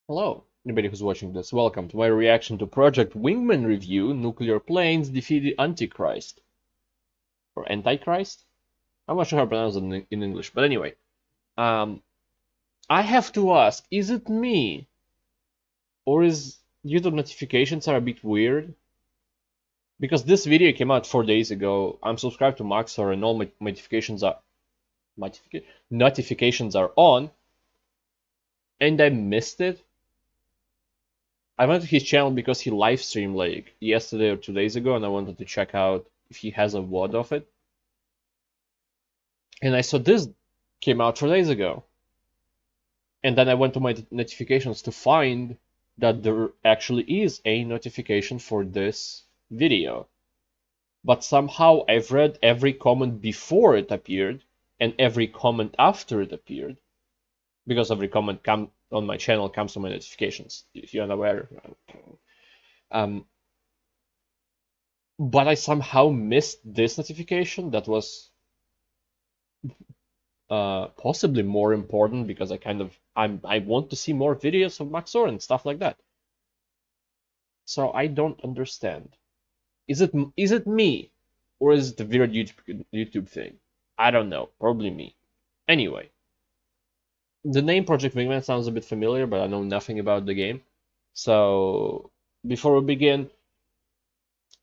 Hello, anybody who's watching this, welcome to my reaction to Project Wingman review, Nuclear Planes defeated Antichrist. Or Antichrist? I'm not sure how to pronounce it in English, but anyway. I have to ask, is it me? Or is YouTube notifications are a bit weird? Because this video came out 4 days ago, I'm subscribed to Maxor and all my notifications are on, and I missed it. I went to his channel because he live streamed like yesterday or 2 days ago, and I wanted to check out if he has a VOD of it. And I saw this came out 4 days ago. And then I went to my notifications to find that there actually is a notification for this video. But somehow I've read every comment before it appeared and every comment after it appeared, because every comment on my channel comes to my notifications, if you're unaware. But I somehow missed this notification that was possibly more important, because I want to see more videos of Maxor and stuff like that. So I don't understand. Is it me, or is it a weird YouTube thing? I don't know. Probably me. Anyway, the name Project Wingman sounds a bit familiar, but I know nothing about the game. So before we begin,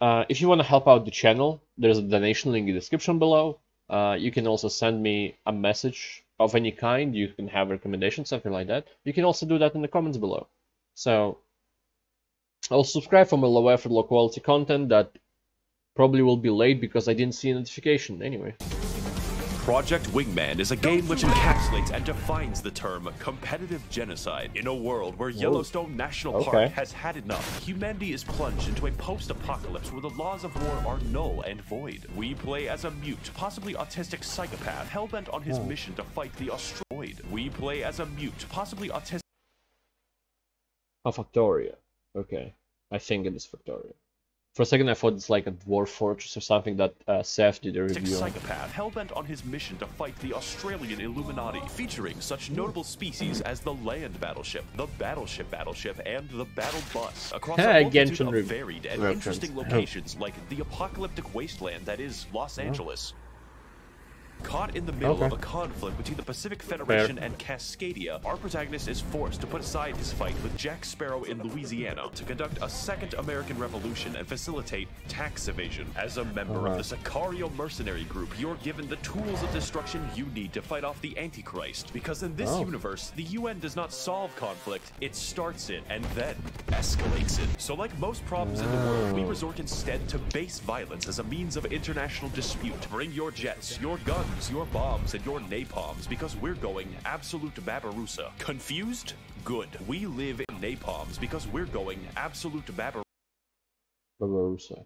if you want to help out the channel, there's a donation link in the description below. You can also send me a message of any kind. You can have recommendations, something like that. You can also do that in the comments below. So I'll subscribe for more low effort, low quality content that probably will be late because I didn't see a notification. Anyway. Project Wingman is a game which encapsulates and defines the term competitive genocide. In a world where Yellowstone National Park has had enough, humanity is plunged into a post-apocalypse where the laws of war are null and void. We play as a mute, possibly autistic psychopath, hell-bent on his mission to fight the asteroid. We play as a mute, possibly autistic... Oh, Factoria. Okay. I think it is Factoria. For a second I thought it's like a dwarf fortress or something that Seth did a review on. Psychopath, hell-bent on his mission to fight the Australian Illuminati, featuring such notable species as the land battleship, the battleship, and the battle bus, across a multitude of varied and interesting locations like the apocalyptic wasteland that is Los Angeles. Caught in the middle of a conflict between the Pacific Federation and Cascadia, our protagonist is forced to put aside his fight with Jack Sparrow in Louisiana to conduct a second American Revolution and facilitate tax evasion. As a member of the Sicario mercenary group, you're given the tools of destruction you need to fight off the Antichrist, because in this universe, the UN does not solve conflict, it starts it and then escalates it. So like most problems in the world, we resort instead to base violence as a means of international dispute. Bring your jets, your guns, your bombs, and your napalms, because we're going absolute Barbarossa. Confused? Good. We live in napalms because we're going absolute Barbarossa.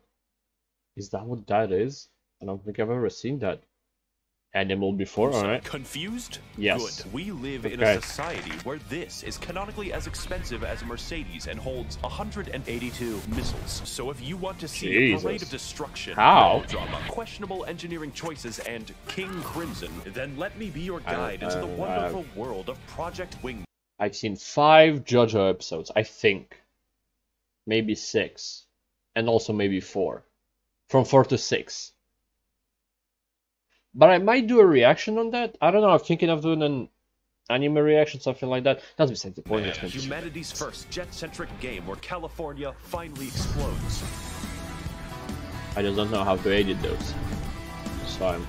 Is that what that is? I don't think I've ever seen that animal before. Alright. Confused? Yes. Good. We live in a society where this is canonically as expensive as a Mercedes and holds 182 missiles. So if you want to see a parade of destruction, drama, questionable engineering choices, and King Crimson, then let me be your guide into the wonderful world of Project Wingman. I've seen 5 JoJo episodes, I think. Maybe 6. And also maybe 4. From 4 to 6. But I might do a reaction on that. I don't know, I'm thinking of doing an anime reaction, something like that. That's besides the point. Humanity's first jet-centric game where California finally explodes. I just don't know how to edit those. So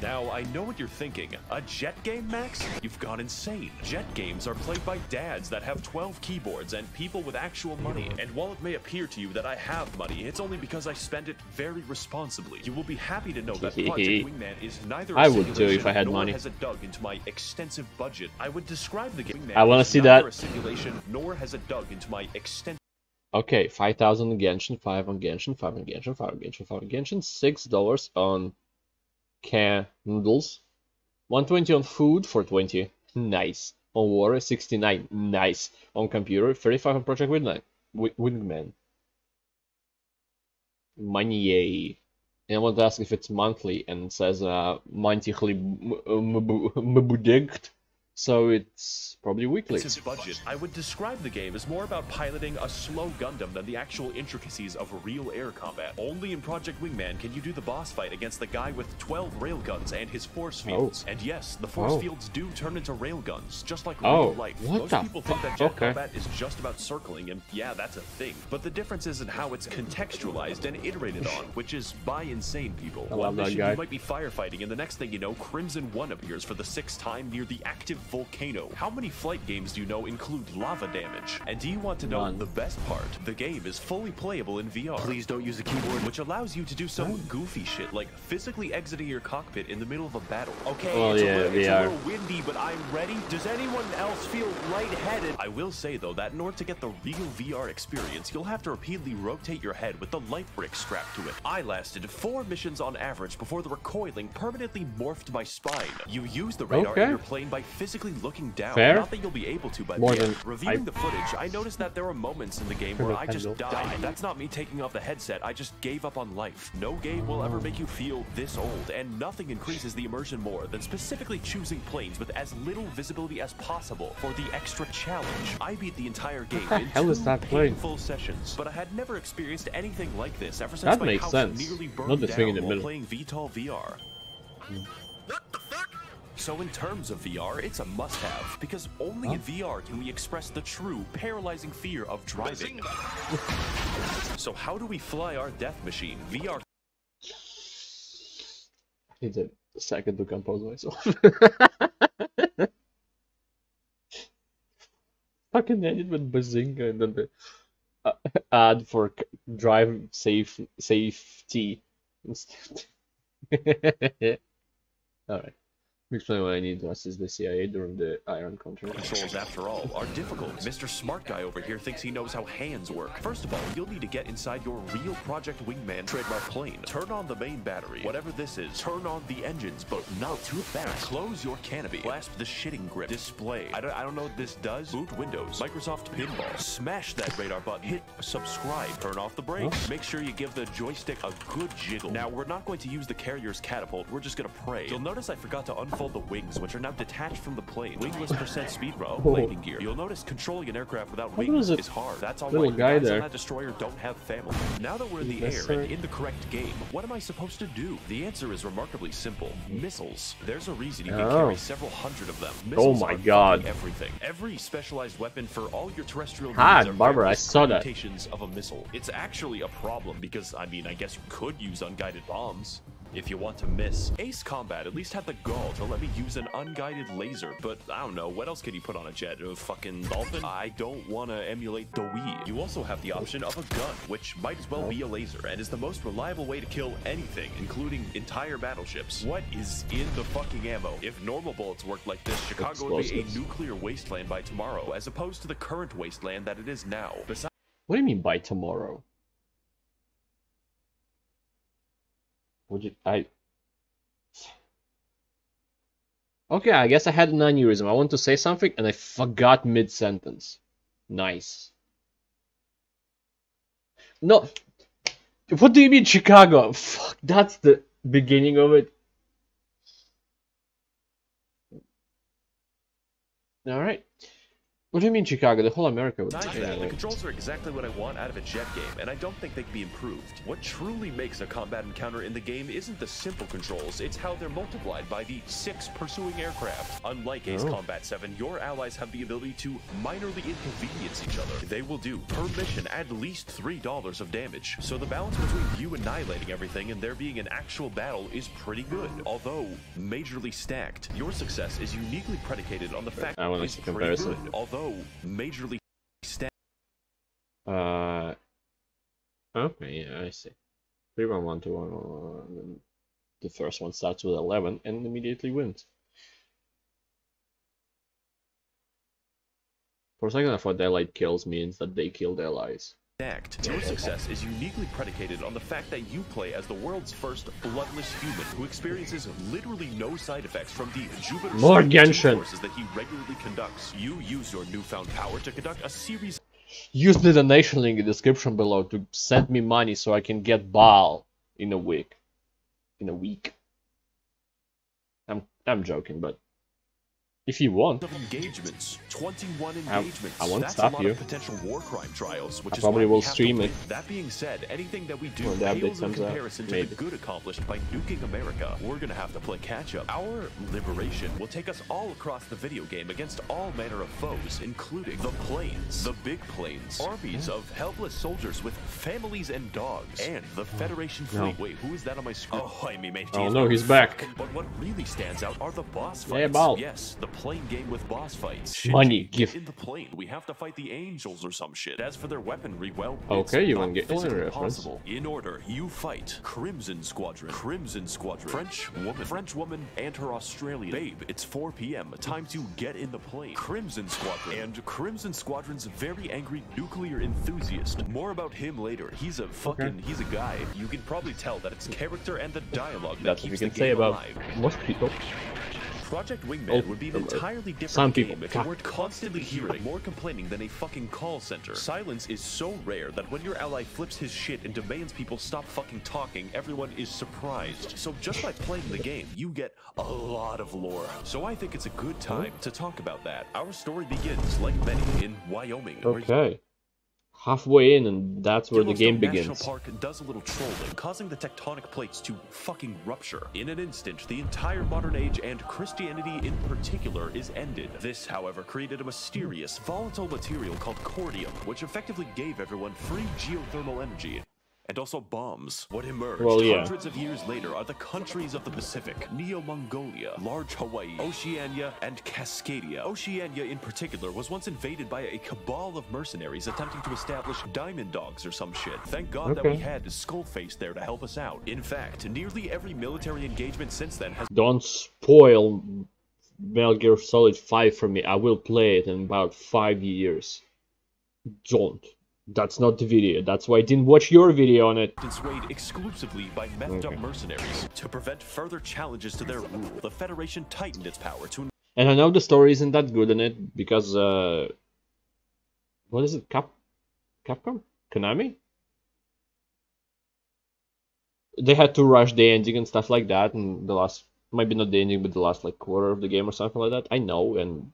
Now, I know what you're thinking. A jet game, Max? You've gone insane. Jet games are played by dads that have 12 keyboards and people with actual money. And while it may appear to you that I have money, it's only because I spend it very responsibly. You will be happy to know that Project Wingman is neither a simulation nor has it dug into my extensive budget. I would describe the game Wingman I want to see neither that. a simulation nor has it dug into my extensive... Okay, 5,000 on Genshin, 5 on Genshin, 5 on Genshin, 5 on Genshin, 5 on Genshin, $6 on candles, 120 on food for 20, nice. On water, 69, nice. On computer, 35 on Project Wingman. Money. And I want to ask if it's monthly, and it says monthly mbudegt. So it's probably weekly. Since budget, I would describe the game as more about piloting a slow Gundam than the actual intricacies of real air combat. Only in Project Wingman can you do the boss fight against the guy with 12 railguns and his force fields. And yes, the force fields do turn into railguns, just like real life. Most people think that jet combat is just about circling, and yeah, that's a thing. But the difference is in how it's contextualized and iterated on, which is by insane people. One mission you might be firefighting, and the next thing you know, Crimson 1 appears for the 6th time near the active volcano. How many flight games do you know include lava damage? And do you want to know the best part? The game is fully playable in VR. Please don't use a keyboard, which allows you to do some goofy shit, like physically exiting your cockpit in the middle of a battle. Okay, it's a little windy, but I'm ready. Does anyone else feel lightheaded? I will say, though, that in order to get the real VR experience, you'll have to repeatedly rotate your head with the light brick strapped to it. I lasted 4 missions on average before the recoiling permanently morphed my spine. You use the radar in your plane by physically looking down. Not that you'll be able to by the end. Reviewing the footage, I noticed that there were moments in the game where I just died. That's not me taking off the headset, I just gave up on life. No game will ever make you feel this old, and nothing increases the immersion more than specifically choosing planes with as little visibility as possible for the extra challenge. I beat the entire game in 2 painful sessions, but I had never experienced anything like this ever since my house nearly burned down while playing VTOL VR. What the fuck? So in terms of VR, it's a must-have, because only in VR can we express the true, paralyzing fear of driving. So how do we fly our death machine? VR... I need a second to compose myself. Fucking edit with Bazinga and then the ad for drive safety instead. Alright. Explain what I need to assist the CIA during the Iran contract. Controls, after all, are difficult. Mr. Smart Guy over here thinks he knows how hands work. First of all, you'll need to get inside your real Project Wingman trademark plane. Turn on the main battery. Whatever this is, turn on the engines, but not too fast. Close your canopy. Clasp the shitting grip. Display. I don't know what this does. Boot Windows. Microsoft Pinball. Smash that radar button. Hit subscribe. Turn off the brakes. Make sure you give the joystick a good jiggle. Now, we're not going to use the carrier's catapult. We're just gonna pray. You'll notice I forgot to unfold the wings, which are now detached from the plane. Wingless percent speed landing gear. You'll notice controlling an aircraft without wings is hard. That's all right. Guys on that destroyer don't have family. Now that we're in the air and in the correct game, what am I supposed to do? The answer is remarkably simple. Missiles. There's a reason you can carry several hundred of them. Missiles oh my god. Everything. Every specialized weapon for all your terrestrial needs are Barbara, I saw that. Of a missile. It's actually a problem because, I mean, I guess you could use unguided bombs if you want to miss. Ace Combat at least had the gall to let me use an unguided laser, but I don't know, what else can you put on a jet? A fucking dolphin? I don't want to emulate the Wii. You also have the option of a gun, which might as well be a laser, and is the most reliable way to kill anything, including entire battleships. What is in the fucking ammo? If normal bullets worked like this, Chicago would be a nuclear wasteland by tomorrow, as opposed to the current wasteland that it is now. Besides, what do you mean by tomorrow? Would you, okay, I guess I had an aneurysm. I want to say something and I forgot mid-sentence. Nice. No. What do you mean Chicago? Fuck, that's the beginning of it. Alright. What do you mean Chicago? The whole America would be the controls are exactly what I want out of a jet game, and I don't think they can be improved. What truly makes a combat encounter in the game isn't the simple controls, it's how they're multiplied by the 6 pursuing aircraft. Unlike Ace Combat 7, your allies have the ability to minorly inconvenience each other. They will do, per mission, at least $3 of damage. So the balance between you annihilating everything and there being an actual battle is pretty good, although majorly stacked. Your success is uniquely predicated on the fact that it's pretty good, although majorly stacked. Okay, yeah, I see. 3 1 1 2 1 1 1. The first one starts with 11 and immediately wins. For a second, I thought Allied kills means that they killed allies. Your success is uniquely predicated on the fact that you play as the world's first bloodless human who experiences literally no side effects from the Jupiter forces that he regularly conducts. You use your newfound power to conduct a series. Use the donation link in the description below to send me money so I can get Baal in a week. I'm joking, but If you want. Of engagements, 21 engagements. I won't That's stop a lot you. of potential war crime trials, which I is probably why will we have stream to it. win. That being said, anything that we do When the update pales in comes out, comparison to maybe. the good accomplished by nuking America. We're gonna have to play catch up. Our liberation will take us all across the video game against all manner of foes, including the planes, the big planes, armies of helpless soldiers with families and dogs, and the Federation fleet. Wait, who is that on my screen? Oh, I mean, mate. Oh no, he's back. But what really stands out are the boss fights. Yeah, about. Yes, the plane game with boss fights. Money, Shinji, gift. in the plane. We have to fight the angels or some shit. As for their weaponry, well, Okay, it's you not won't get physically a reference. possible. In order, you fight Crimson Squadron, French woman, and her Australian babe. It's 4 p.m. Time to get in the plane. Crimson Squadron, and Crimson Squadron's very angry nuclear enthusiast. More about him later. He's a he's a guy. You can probably tell that it's character and the dialogue that That's what keeps you the can say game about alive. most people. Project Wingman would be an entirely different some game people. if you weren't constantly hearing more complaining than a fucking call center. Silence is so rare that when your ally flips his shit and demands people stop fucking talking, everyone is surprised. So just by playing the game, you get a lot of lore. So I think it's a good time to talk about that. Our story begins, like many, in Wyoming. Okay. Halfway in, and that's where the game begins. National Park does a little trolling, causing the tectonic plates to fucking rupture. In an instant, the entire modern age and Christianity in particular is ended. This, however, created a mysterious, volatile material called cordium, which effectively gave everyone free geothermal energy. And also bombs. What emerged hundreds of years later are the countries of the Pacific: Neo-Mongolia, Large Hawaii, Oceania, and Cascadia. Oceania in particular was once invaded by a cabal of mercenaries attempting to establish diamond dogs or some shit. Thank God that we had Skullface there to help us out. In fact, nearly every military engagement since then has— Don't spoil Metal Gear Solid 5 for me. I will play it in about 5 years. Don't. That's not the video. That's why I didn't watch your video on it. been swayed exclusively by methed up mercenaries. To prevent further challenges to their rule, the Federation tightened its power to— And I know the story isn't that good in it because what is it? Capcom? Konami? They had to rush the ending and stuff like that, and the last, maybe not the ending, but the last like quarter of the game or something like that. I know, and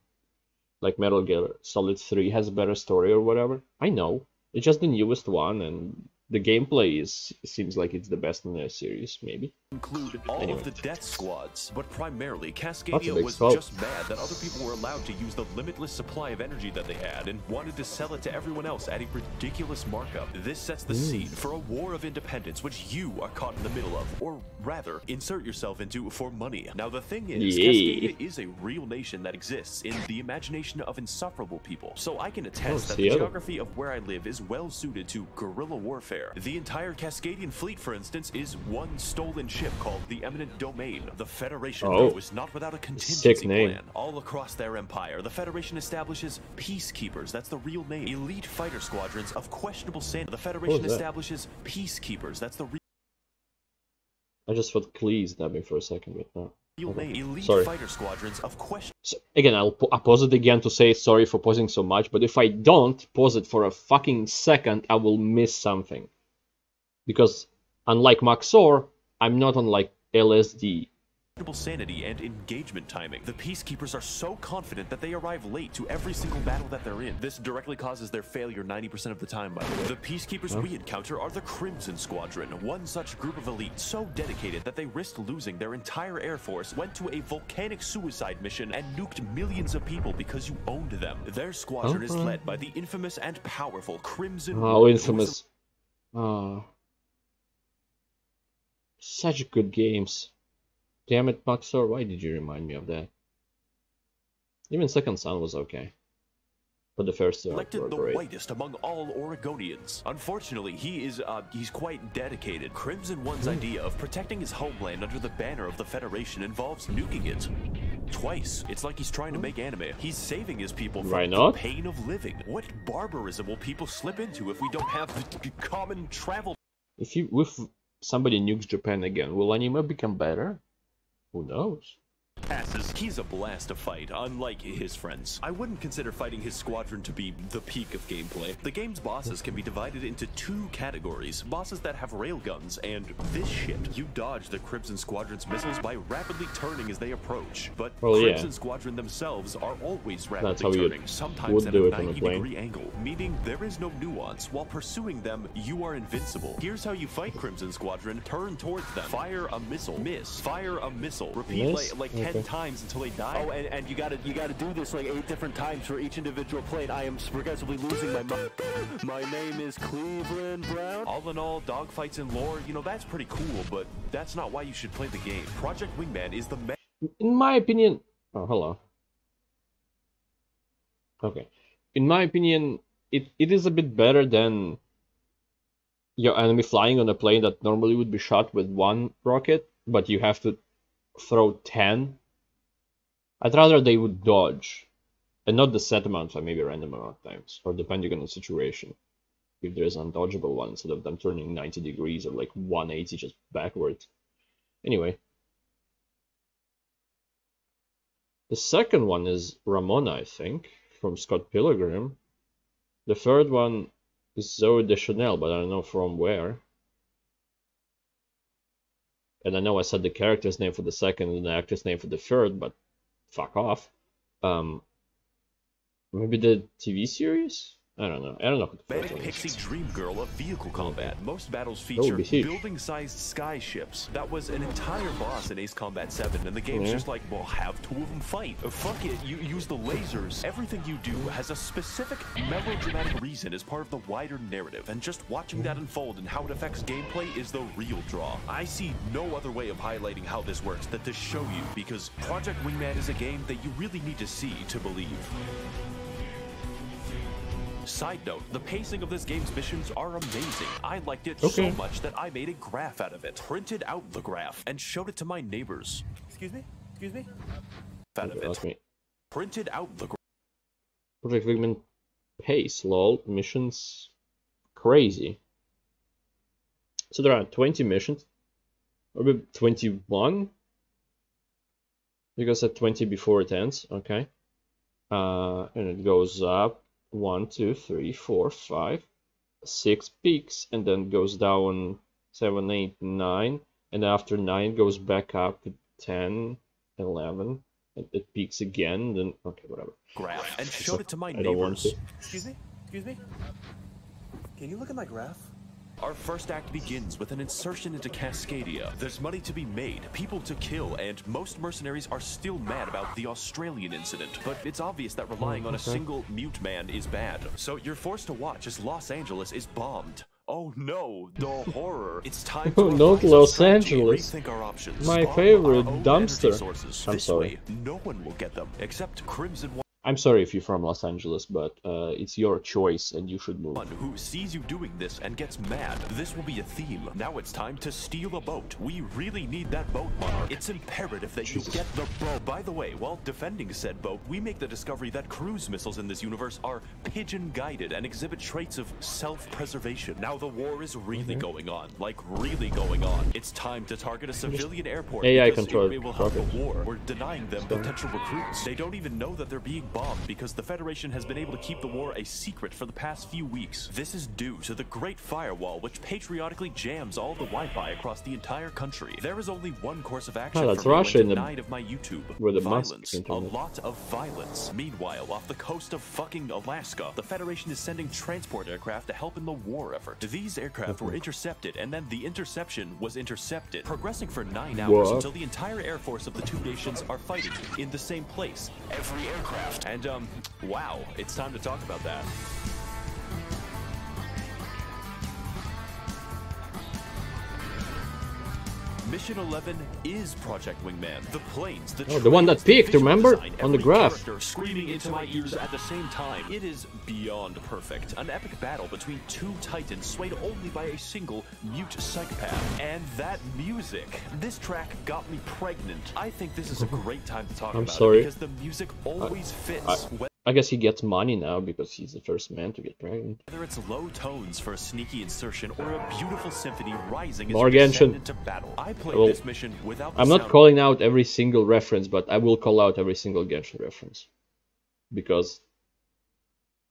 like Metal Gear Solid 3 has a better story or whatever. I know. It's just the newest one, and the gameplay seems like it's the best in the series, maybe. Include all of the death squads, but primarily Cascadia was just mad that other people were allowed to use the limitless supply of energy that they had and wanted to sell it to everyone else at a ridiculous markup. This sets the scene for a war of independence which you are caught in the middle of, or rather, insert yourself into for money. Now the thing is, Cascadia is a real nation that exists in the imagination of insufferable people, so I can attest that the geography of where I live is well suited to guerrilla warfare. The entire Cascadian fleet, for instance, is one stolen ship called the Eminent Domain. The Federation, though, is not without a contingency plan. All across their empire, the Federation establishes peacekeepers. That's the real name. Elite fighter squadrons of questionable standing. The Federation establishes peacekeepers. That's the real— I just thought Cleese stabbed me for a second, but no. Elite fighter squadrons of question. So, again, I'll pause it again to say sorry for pausing so much, but if I don't pause it for a fucking second, I will miss something. Because, unlike Maxor, I'm not on, like, LSD. Sanity and engagement timing. The peacekeepers are so confident that they arrive late to every single battle that they're in. This directly causes their failure 90% of the time, by the way. The peacekeepers we encounter are the Crimson Squadron, one such group of elites so dedicated that they risked losing their entire air force, went to a volcanic suicide mission, and nuked millions of people because you owned them. Their squadron is led by the infamous and powerful Crimson. Oh, infamous. Such good games. Damn it, Maxor, why did you remind me of that? Even Second Son was okay. But the first two elected the whitest among all Oregonians. Unfortunately, he's quite dedicated. Crimson One's idea of protecting his homeland under the banner of the Federation involves nuking it. Twice. It's like he's trying to make anime. He's saving his people from the pain of living. What barbarism will people slip into if we don't have the common travel? If somebody nukes Japan again, will anime become better? Who knows? passes. He's a blast to fight, unlike his friends. I wouldn't consider fighting his squadron to be the peak of gameplay. The game's bosses can be divided into two categories. Bosses that have railguns, and this shit. You dodge the Crimson Squadron's missiles by rapidly turning as they approach. But Crimson Squadron themselves are always rapidly turning, sometimes at a 90-degree angle, meaning there is no nuance. While pursuing them, you are invincible. Here's how you fight Crimson Squadron. Turn towards them. Fire a missile. Miss. Fire a missile. Repeat like 10 times until they die. Oh, and you gotta do this like 8 different times for each individual plane. I am progressively losing my mind. My name is Cleveland Brown. All in all, dogfights and lore, you know, that's pretty cool, but that's not why you should play the game. Project Wingman is the in my opinion. Oh, hello. Okay. In my opinion, it is a bit better than your enemy flying on a plane that normally would be shot with one rocket, but you have to throw 10. I'd rather they would dodge, and not the set amount, or maybe a random amount of times, or depending on the situation. If there's an undodgeable one, instead of them turning 90 degrees or like 180 just backwards. Anyway. The second one is Ramona, I think, from Scott Pilgrim. The third one is Zoe Deschanel, but I don't know from where. And I know I said the character's name for the second and the actor's name for the third, but fuck off. Maybe the TV series? I don't know. I don't know. Manic Pixie Dream Girl of vehicle combat. Most battles feature building-sized sky ships. That was an entire boss in Ace Combat 7, and the game's just like, well, have 2 of them fight. Fuck it, you use the lasers. Everything you do has a specific melodramatic reason as part of the wider narrative, and just watching that unfold and how it affects gameplay is the real draw. I see no other way of highlighting how this works than to show you, because Project Wingman is a game that you really need to see to believe. Side note, the pacing of this game's missions are amazing. I liked it so much that I made a graph out of it, printed out the graph, and showed it to my neighbors. Excuse me? Excuse me? Out of it. Printed out the graph. Project Wingman pace, lol. Missions crazy. So there are 20 missions. Or maybe 21? Because at 20 before it ends, okay. And it goes up. 1, 2, 3, 4, 5, 6 peaks, and then goes down 7, 8, 9, and after 9 goes back up to 10, 11, and it peaks again, then okay, whatever. Graph and showed it to my neighbors. Excuse me? Excuse me? Can you look at my graph? Our first act begins with an insertion into Cascadia. There's money to be made, people to kill, and most mercenaries are still mad about the Australian incident. But it's obvious that relying on a single mute man is bad. So you're forced to watch as Los Angeles is bombed. Oh no, the horror. It's time to not Los Angeles. Rethink our options. My favorite dumpster. I'm sorry. No one will get them, except Crimson One. I'm sorry if you're from Los Angeles, but it's your choice and you should move. Who sees you doing this and gets mad. This will be a theme. Now it's time to steal a boat. We really need that boat, Monarch. It's imperative that you get the boat. By the way, while defending said boat, we make the discovery that cruise missiles in this universe are pigeon-guided and exhibit traits of self-preservation. Now the war is really going on. Like, really going on. It's time to target a civilian airport. AI control. It will help the war. We're denying them potential recruits. They don't even know that they're being bombed because the Federation has been able to keep the war a secret for the past few weeks. This is due to the Great Firewall, which patriotically jams all the Wi-Fi across the entire country. There is only one course of action for me when denied of my YouTube. Violence. A lot of violence. Meanwhile, off the coast of fucking Alaska, the Federation is sending transport aircraft to help in the war effort. These aircraft were intercepted, and then the interception was intercepted, progressing for 9 hours until the entire air force of the two nations are fighting in the same place. Every aircraft. And wow, it's time to talk about that. Mission 11 is Project Wingman. The planes, the one that peaked, remember? On the graph. Screaming into my ears at the same time. It is beyond perfect. An epic battle between two titans swayed only by a single mute psychopath. And that music. This track got me pregnant. I think this is a great time to talk about it because the music always fits. I guess he gets money now because he's the first man to get pregnant. Whether it's low tones for a sneaky insertion or a beautiful symphony rising as More you descend Genshin. into battle, I played this mission without the I'm not sound. calling out every single reference, but I will call out every single Genshin reference. Because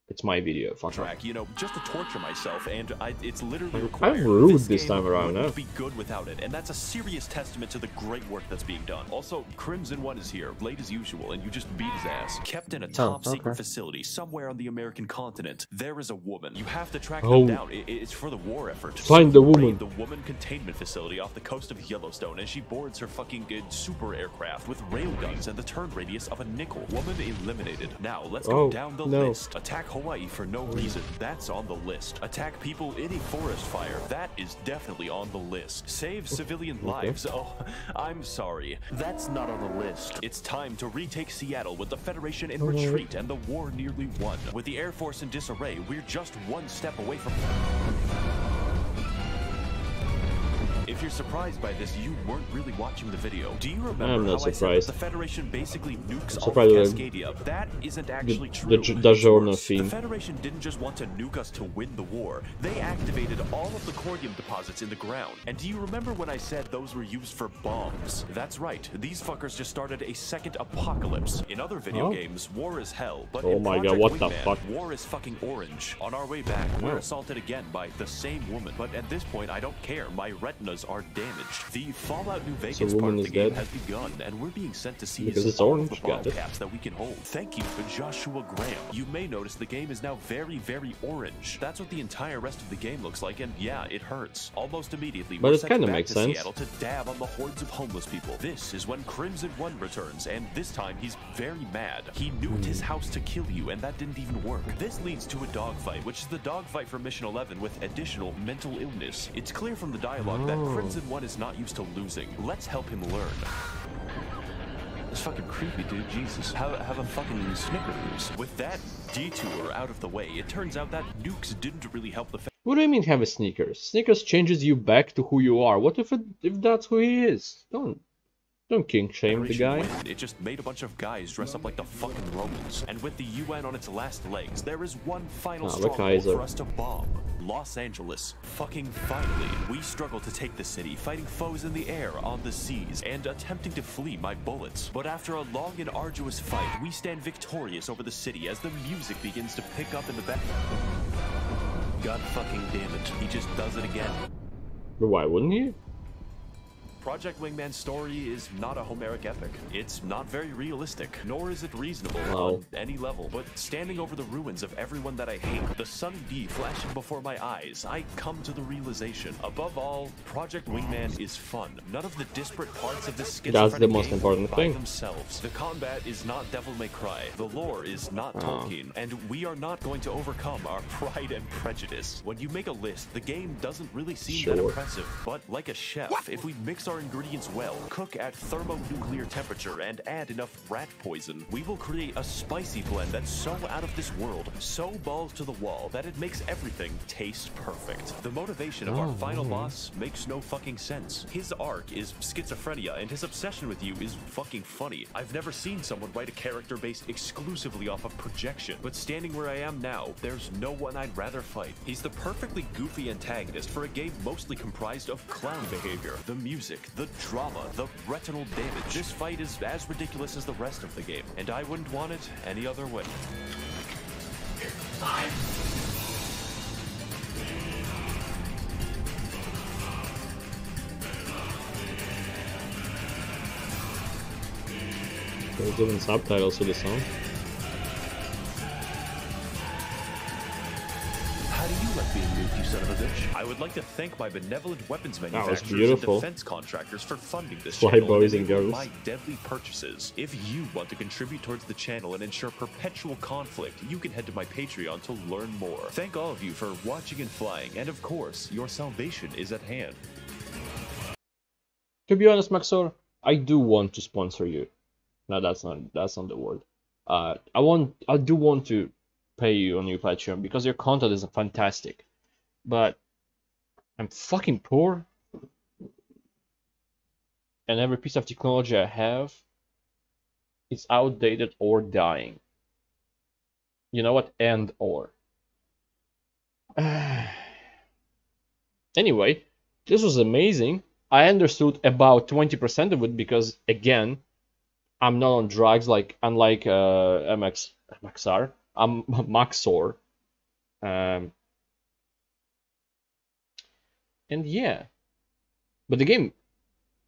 it's my video. Track, you know, just to torture myself, and it's literally I'm required. rude this time around, wouldn't huh? be good without it, and that's a serious testament to the great work that's being done. Also, Crimson One is here, late as usual, and you just beat his ass. Kept in a top-secret facility somewhere on the American continent, there is a woman. You have to track them down. It's for the war effort. Find the woman. The woman containment facility off the coast of Yellowstone, and she boards her fucking super aircraft with railguns and the turn radius of a nickel. Woman eliminated. Now let's go down the list. Attack Hawaii for no reason. That's on the list. Attack people in a forest fire. That is definitely on the list. Save civilian lives. Oh, I'm sorry. That's not on the list. It's time to retake Seattle with the Federation in retreat and the war nearly won. With the Air Force in disarray, we're just one step away from... If you're surprised by this, you weren't really watching the video. Do you remember how I said that the Federation basically nukes all of Cascadia? That isn't actually true. The Federation didn't just want to nuke us to win the war. They activated all of the cordium deposits in the ground. And do you remember when I said those were used for bombs? That's right. These fuckers just started a second apocalypse. In other video games, war is hell. But in my god, what the fuck? War is fucking orange. On our way back, we're assaulted again by the same woman. But at this point, I don't care. My retinas are damaged. The Fallout New Vegas part of the game has begun, and we're being sent to seize all of the bomb caps that we can hold. Thank you for Joshua Graham. You may notice the game is now very, very orange. That's what the entire rest of the game looks like, and yeah, it hurts. Almost immediately, we're sent back to Seattle to dab on the hordes of homeless people. This is when Crimson One returns, and this time he's very mad. He nuked his house to kill you, and that didn't even work. This leads to a dogfight, which is the dogfight for Mission 11 with additional mental illness. It's clear from the dialogue that Crimson One is not used to losing. Let's help him learn. It's fucking creepy, dude. Jesus. Have a fucking Snickers. With that detour out of the way, it turns out that nukes didn't really help the... What do you mean have a Snickers? Snickers changes you back to who you are. What if that's who he is? Don't kink shame the guy. It just made a bunch of guys dress up like the fucking Romans. And with the UN on its last legs, there is one final stronghold for us to bomb. Los Angeles. Fucking finally. We struggle to take the city, fighting foes in the air, on the seas, and attempting to flee my bullets. But after a long and arduous fight, we stand victorious over the city as the music begins to pick up in the back. God fucking damn it. He just does it again. But why wouldn't he? Project Wingman's story is not a Homeric epic. It's not very realistic, nor is it reasonable on any level. But standing over the ruins of everyone that I hate, the sunny D flashing before my eyes, I come to the realization. Above all, Project Wingman is fun. None of the disparate parts of this schizophrenic game by themselves. The combat is not Devil May Cry. The lore is not Tolkien. And we are not going to overcome our pride and prejudice. When you make a list, the game doesn't really seem that impressive. But like a chef, if we mix our ingredients well, cook at thermonuclear temperature, and add enough rat poison, we will create a spicy blend that's so out of this world, so balls to the wall, that it makes everything taste perfect. The motivation of our final boss makes no fucking sense. His arc is schizophrenia, and his obsession with you is fucking funny. I've never seen someone write a character based exclusively off of projection, but standing where I am now, there's no one I'd rather fight. He's the perfectly goofy antagonist for a game mostly comprised of clown behavior. The music, the drama, the retinal damage. This fight is as ridiculous as the rest of the game, and I wouldn't want it any other way. They're giving subtitles to the song. You son of a bitch. I would like to thank my benevolent weapons manufacturers and defense contractors for funding this channel boys and girls. My deadly purchases. If you want to contribute towards the channel and ensure perpetual conflict, you can head to my Patreon to learn more. Thank all of you for watching and flying, and of course, your salvation is at hand. To be honest, Maxor, I do want to sponsor you. No, that's not the word. I do want to pay you on your Patreon because your content is fantastic. But I'm fucking poor, and every piece of technology I have is outdated or dying. You know what? And or. Anyway, this was amazing. I understood about 20% of it because, again, I'm not on drugs unlike MXR. I'm Maxor. And yeah. But the game,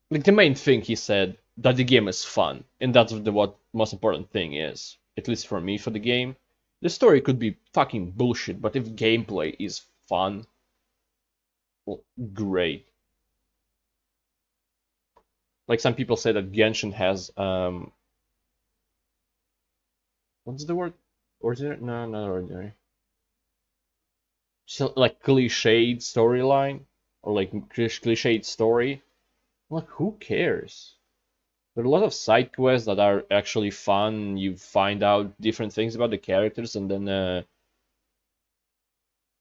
like the main thing he said, that the game is fun. And that's what most important thing is. At least for me, for the game. The story could be fucking bullshit, but if gameplay is fun, well, great. Like some people say that Genshin has what's the word? Ordinary? No, not ordinary. So, like cliched storyline or like cliched story. Like who cares? There are a lot of side quests that are actually fun. You find out different things about the characters, and then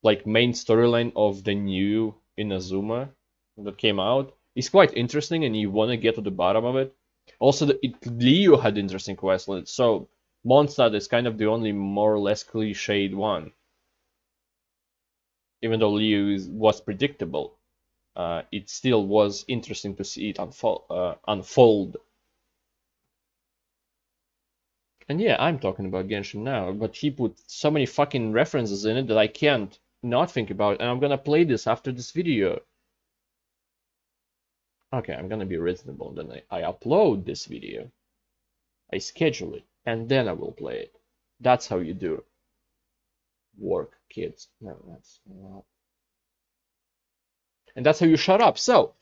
like main storyline of the new Inazuma that came out is quite interesting, and you want to get to the bottom of it. Also, Leo had interesting quests, so Mondstadt is kind of the only more or less cliched one. Even though Leo was predictable, it still was interesting to see it unfold. And yeah, I'm talking about Genshin now, but he put so many fucking references in it that I can't not think about it, and I'm gonna play this after this video. Okay, I'm gonna be reasonable, then I upload this video, I schedule it, and then I will play it. That's how you do work, kids. No, that's not. And that's how you shut up. So,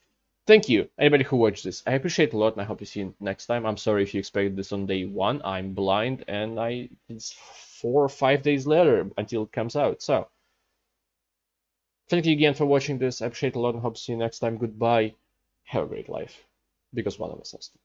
thank you, anybody who watched this. I appreciate it a lot, and I hope you see you next time. I'm sorry if you expected this on day 1. I'm blind, and it's 4 or 5 days later until it comes out. So, thank you again for watching this. I appreciate it a lot, and hope to see you next time. Goodbye. Have a great life, because one of us has to.